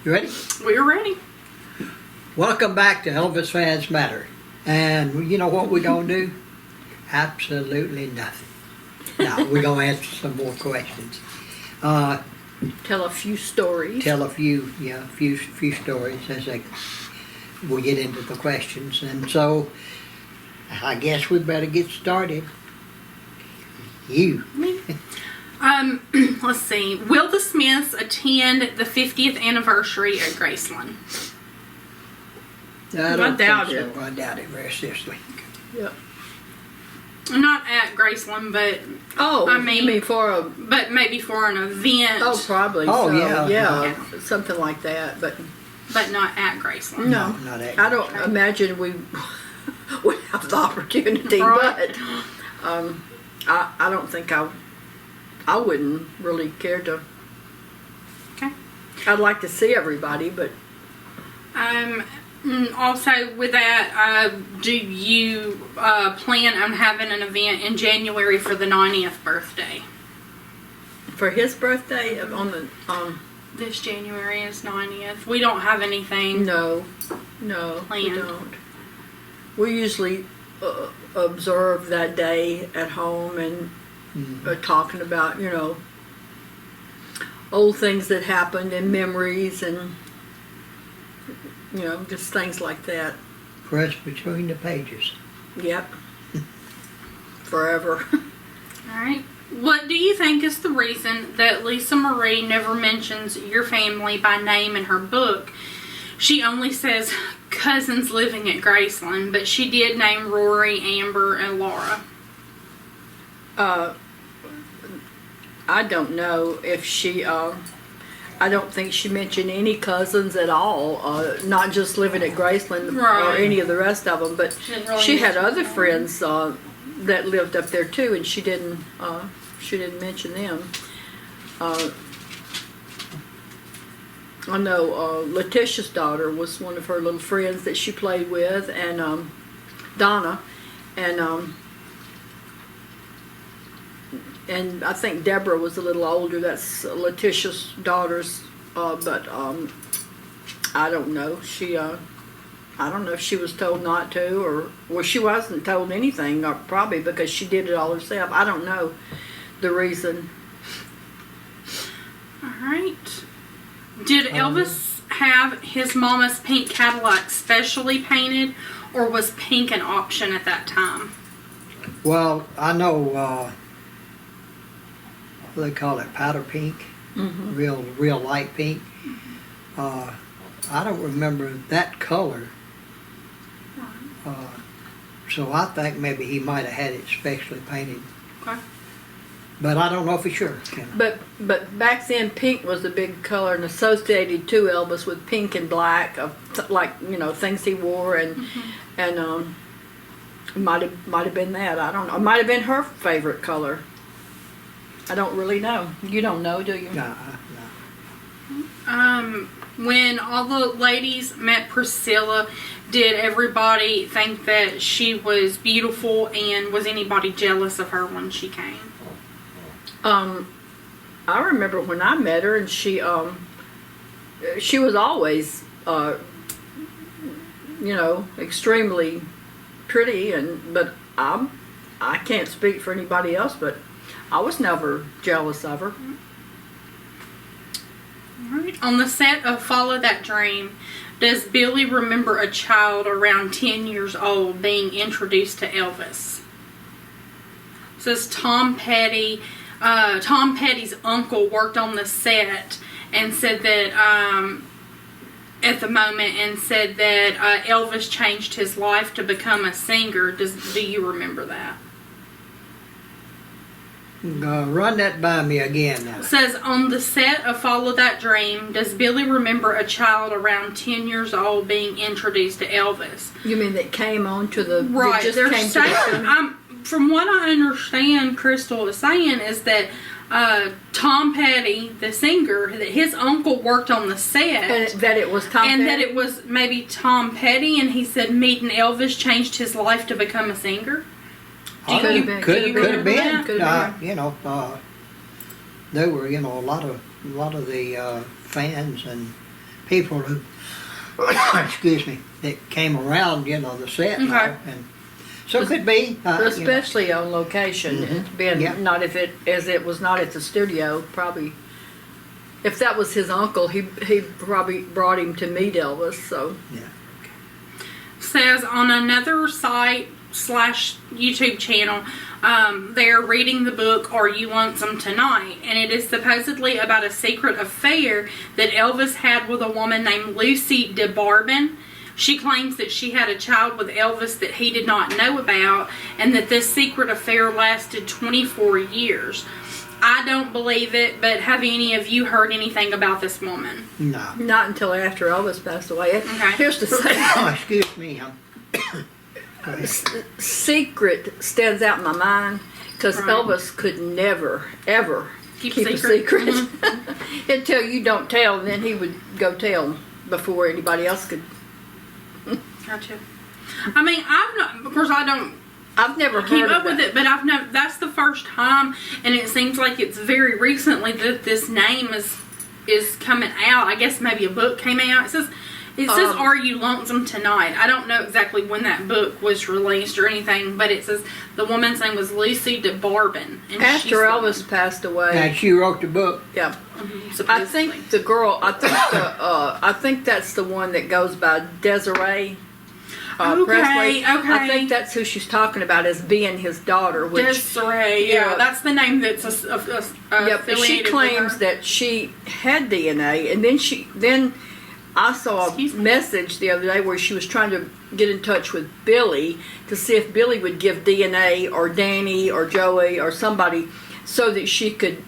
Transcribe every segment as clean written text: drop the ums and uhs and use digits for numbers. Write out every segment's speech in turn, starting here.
You ready? We're ready. Welcome back to Elvis Fans Matter. And you know what we're going to do? Absolutely nothing. Now, we're going to answer some more questions. Tell a few stories. Tell a few stories as we get into the questions. And so, I guess we better get started. Let's see. Will the Smiths attend the 50th anniversary at Graceland? I doubt it. I doubt it very seriously. Yep. Not at Graceland, but you mean for a? but maybe for an event. Oh, probably. Oh, so. yeah. Something like that. But not at Graceland. no, Not at I don't imagine we would have the opportunity. Right. But I don't think I wouldn't really care to. Okay. I'd like to see everybody, but Also, with that, do you plan on having an event in January for the 90th birthday? for his birthday on the This January is 90th. We don't have anything. no, we Planned. don't. We usually observe that day at home and talking about old things that happened and memories and just things like that. Press between the pages. Yep. Forever. All right. What do you think is the reason that Lisa Marie never mentions your family by name in her book? She only says cousins living at Graceland, but she did name Rory, Amber, and Laura. I don't know if she, I don't think she mentioned any cousins at all, not just living at Graceland or Right. any of the rest of them, but She didn't really she had mention other them. friends that lived up there too, and she didn't mention them. I know Letitia's daughter was one of her little friends that she played with, and Donna, and I think Deborah was a little older. That's Letitia's daughter's, but I don't know. I don't know if she was told not to, or she wasn't told anything, or probably because she did it all herself. I don't know the reason. All right. Did Elvis have his mama's pink Cadillac specially painted, or was pink an option at that time? Well, I know, what do they call it, powder pink, real light pink. I don't remember that color. So I think maybe he might have had it specially painted. Okay. But I don't know for sure. But back then, pink was a big color and associated to Elvis with pink and black, like things he wore, and might have been that. I don't know. It might have been her favorite color. I don't really know. You don't know, do you? No. When all the ladies met Priscilla, did everybody think that she was beautiful, and was anybody jealous of her when she came? I remember when I met her, and she was always, extremely pretty, but I can't speak for anybody else, but I was never jealous of her. Right. On the set of Follow That Dream, does Billy remember a child around 10 years old being introduced to Elvis? It says Tom Petty's uncle worked on the set and said that at the moment, and said that Elvis changed his life to become a singer. Do you remember that? Run that by me again now. It says, on the set of Follow That Dream, does Billy remember a child around 10 years old being introduced to Elvis? You mean that came on to the... Right. Just They're came saying, to from what I understand, Crystal is saying, is that Tom Petty, the singer, that his uncle worked on the set. and that it was Tom and Petty? that it was maybe Tom Petty, and he said meeting Elvis changed his life to become a singer. Could have been. Could've been. There were a lot of the fans and people who, excuse me, that came around, you know, the set. And, all, Okay. and so it could be. Especially on location, it's been Yeah. not if it as it was not at the studio. Probably, if that was his uncle, he probably brought him to meet Elvis. So Says on another site / YouTube channel, they're reading the book Are You Lonesome Tonight? And it is supposedly about a secret affair that Elvis had with a woman named Lucy DeBarbin. She claims that she had a child with Elvis that he did not know about, and that this secret affair lasted 24 years. I don't believe it, but have any of you heard anything about this woman? No. not until after Elvis passed away. Okay. Here's the thing. Oh, excuse me. Secret stands out in my mind because Right. Elvis could never, ever Keep keep a a secret. secret. Until you don't tell, and then he would go tell before anybody else could. Gotcha. I mean, I've not, of course I don't I've never keep heard up of with it, but I've never, that's the first time, and it seems like it's very recently that this name is coming out. I guess maybe a book came out. It says Are You Lonesome Tonight? I don't know exactly when that book was released or anything, but it says the woman's name was Lucy DeBarbin. And she's After the Elvis passed away. And she wrote the book. Yeah. one, I supposedly. think the girl. I think that's the one that goes by Desiree Presley. Okay. I think that's who she's talking about as being his daughter. Which Desiree, yeah, yeah. that's the name that's yep, she affiliated claims with her. that she had DNA, and then I saw Excuse a me. message the other day where she was trying to get in touch with Billy to see if Billy would give DNA or Danny or Joey or somebody so that she could,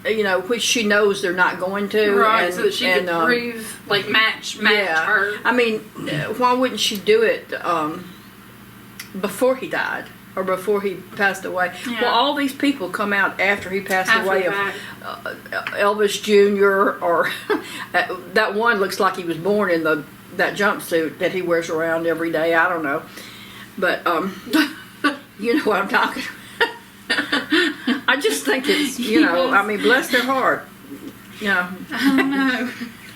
you know, which she knows they're not going to. Right, and, so that she could prove, like, match her. I mean, why wouldn't she do it before he died or before he passed away? Yeah. Well, all these people come out after he passed After away. that. Elvis Jr. or that one looks like he was born in that jumpsuit that he wears around every day. I don't know, but you know what I'm talking about. I just think it's, you know, I mean, bless their heart. You know, I don't know.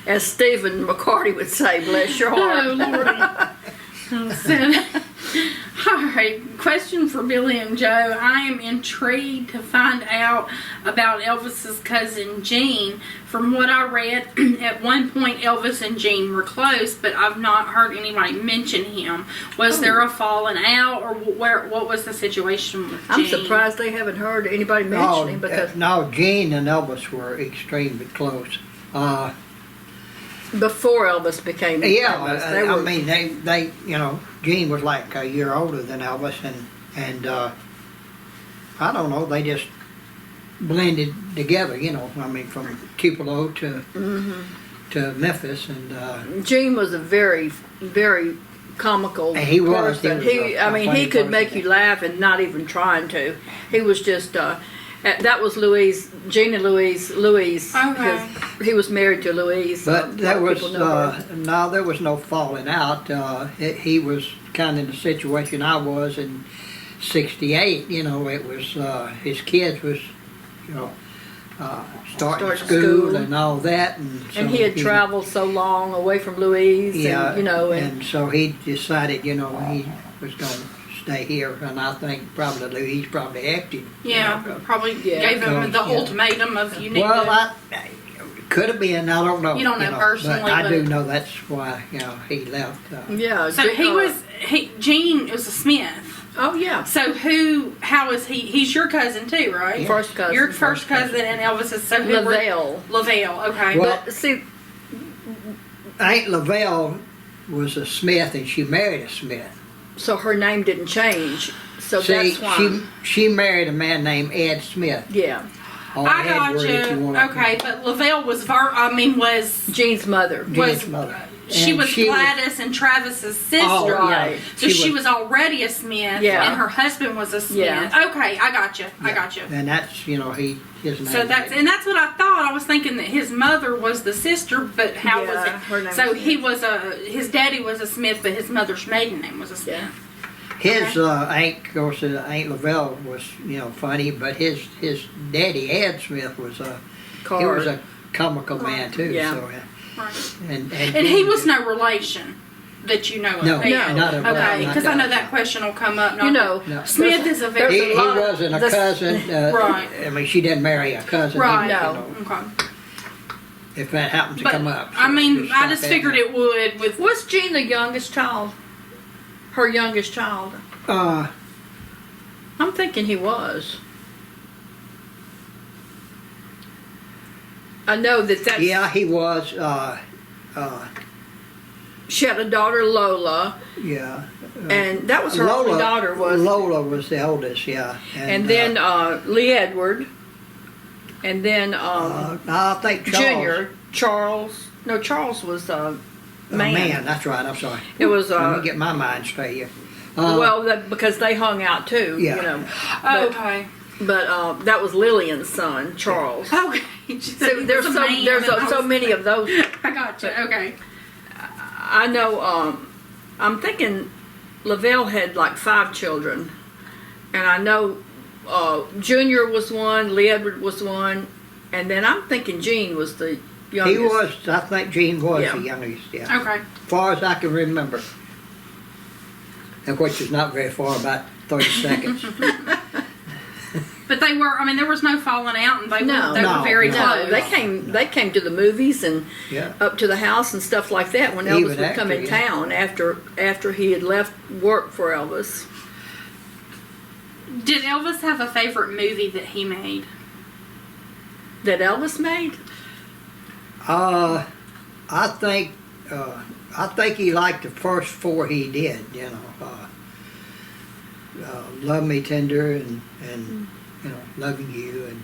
as Stephen McCarty would say, bless your heart. Oh, Lordy. So, all right, question for Billy and Joe. I am intrigued to find out about Elvis's cousin Gene. From what I read, at one point Elvis and Gene were close, but I've not heard anybody mention him. Was there a falling out, or what was the situation with Gene? I'm surprised they haven't heard anybody mention him because No, Gene and Elvis were extremely close. before Elvis became Yeah, famous, I mean, they, you know, Gene was like a year older than Elvis, and I don't know, they just blended together, you know. I mean, from Tupelo to Memphis, and Gene was a very, very comical He was. person. He was a I mean, funny he could person. make you laugh and not even trying to. He was just. That was Louise, Gene and Louise. Okay. He was married to Louise. but there was people know her. no, there was no falling out. He was kind of in the situation I was in '68. You know, it was his kids was, you know, starting school and all that, and so And he had traveled so long away from Louise. Yeah, and, you know, and so he decided, you know, he was going to stay here, and I think probably he's probably acted. Yeah, You know, probably Yeah. gave him the Yeah. ultimatum of you need well, to. could have been. I don't know. You don't know personally, but I do but- know that's why he left. yeah. So Gene was a Smith. Oh yeah. So how is he? He's your cousin too, right? Yeah. First cousin. Your first cousin and Elvis's. So who were- Lavelle. Lavelle, okay. Well- But see, Aunt Lavelle was a Smith, and she married a Smith. so her name didn't change. So See, that's why. she married a man named Ed Smith. Yeah. Or I got Edward, if you you. want Okay, but Lavelle was was Gene's mother. Gene's mother. she And was she was- Gladys and Travis's sister. Oh, right. So she was already a Smith, Yeah. and her husband was a Smith. Yeah. Okay, I got you. I got you. And that's, you know, his name. So that's what I thought. I was thinking that his mother was the sister, but how was Yeah, her it? name So was he was his daddy was a Smith, but his mother's maiden name was a Smith. Yeah. His aunt, of course, Aunt Lavelle was, you know, funny, but his daddy, Ed Smith, was he was a comical man too. Yeah. So Right. And he was no relation that you know of. No, either. not a Okay, not because I know that. that question will come up. You know, No. Smith is a very He lot of- wasn't a this- cousin. Right. I mean, she didn't marry a cousin. right. You No. know, Okay. if that happened to But come up. I mean, I stop just that figured now. it would with. Was Jean the youngest child? Her youngest child? I'm thinking he was. I know that's... Yeah, he was. She had a daughter, Lola, Yeah. and that was her only daughter. Lola was the oldest, yeah. And then Lee Edward, and then I think Charles. Junior, Charles. No, Charles was Man, that's right. I'm sorry. It was Let me get my mind straight here. because they hung out too. Yeah. You know. Okay. But that was Lillian's son, Charles. Okay. So there's so many of those. I got you. Okay. I know. I'm thinking Lavelle had like 5 children, and I know Junior was one, Lee Edward was one, and then I'm thinking Jean was the youngest. He was. I think Gene was Yeah. the youngest. Yeah. Okay. As far as I can remember, and which is not very far, about 30 seconds. But they were. I mean, there was no falling out, and they No. were very No. close. They came to the movies and Yeah. up to the house and stuff like that when Even Elvis would come in after, yeah. town after he had left work for Elvis. Did Elvis have a favorite movie that he made? That Elvis made? I think he liked the first 4 he did. You know, Love Me Tender and you know, Loving You and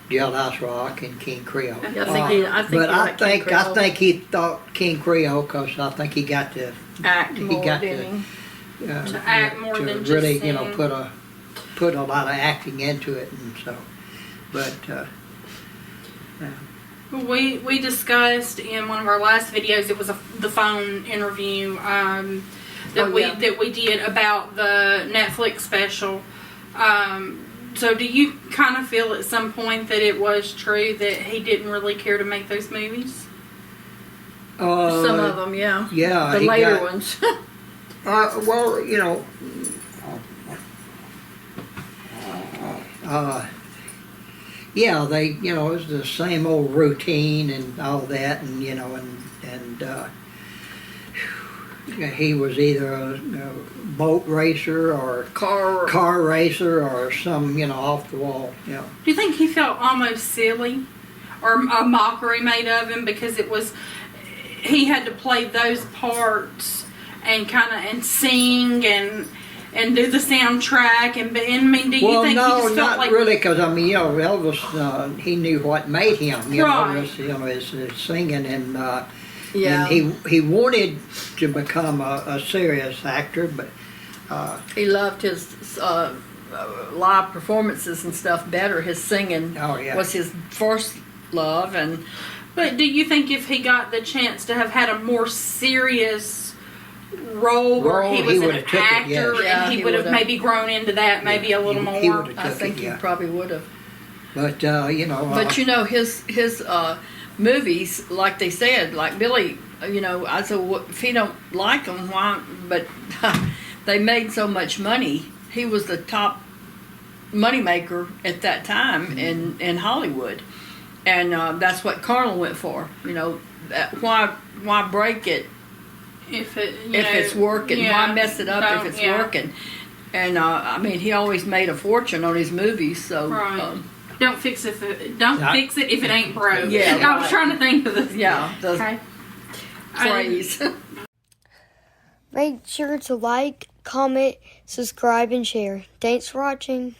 Jailhouse Rock and King Creole. I think he liked King Creole. I think he thought King Creole because I think he got to Act more, got didn't he? To act more to than just really sing. you know put a lot of acting into it, and so but We discussed in one of our last videos. It was the phone interview that we did about the Netflix special. So do you kind of feel at some point that it was true that he didn't really care to make those movies? Some of them, yeah. Yeah, The he later got- ones. well, you know, yeah, they, you know, it was the same old routine and all that, and you know, and he was either a boat racer or car racer or some, you know, off the wall, you know. Do you think he felt almost silly or a mockery made of him because he had to play those parts and and sing and do the soundtrack and I mean, do you think he just felt not like really, because I mean, you know, Elvis, he knew what made him, you Right. know, was, you know, his singing and. Yeah. And he wanted to become a serious actor, but He loved his live performances and stuff better. His singing was his first love. But do you think if he got the chance to have had a more serious role where he was an would've took it, actor yes. Yeah, and he he would have would've. maybe grown into that maybe a little he more? would've I took think it, he yeah. probably would have. But you know. But you know, his movies, like they said, like Billy, you know, I said, well, if he don't like them, why? But they made so much money. He was the top moneymaker at that time in Hollywood, and that's what Carl went for. You know, why break it If it's working? Why mess it up if it's working? And I mean, he always made a fortune on his movies. So Right. Don't fix it if it ain't broke. Yeah, I was right. trying to think of this. yeah, the Okay. phrase. Make sure to like, comment, subscribe, and share. Thanks for watching.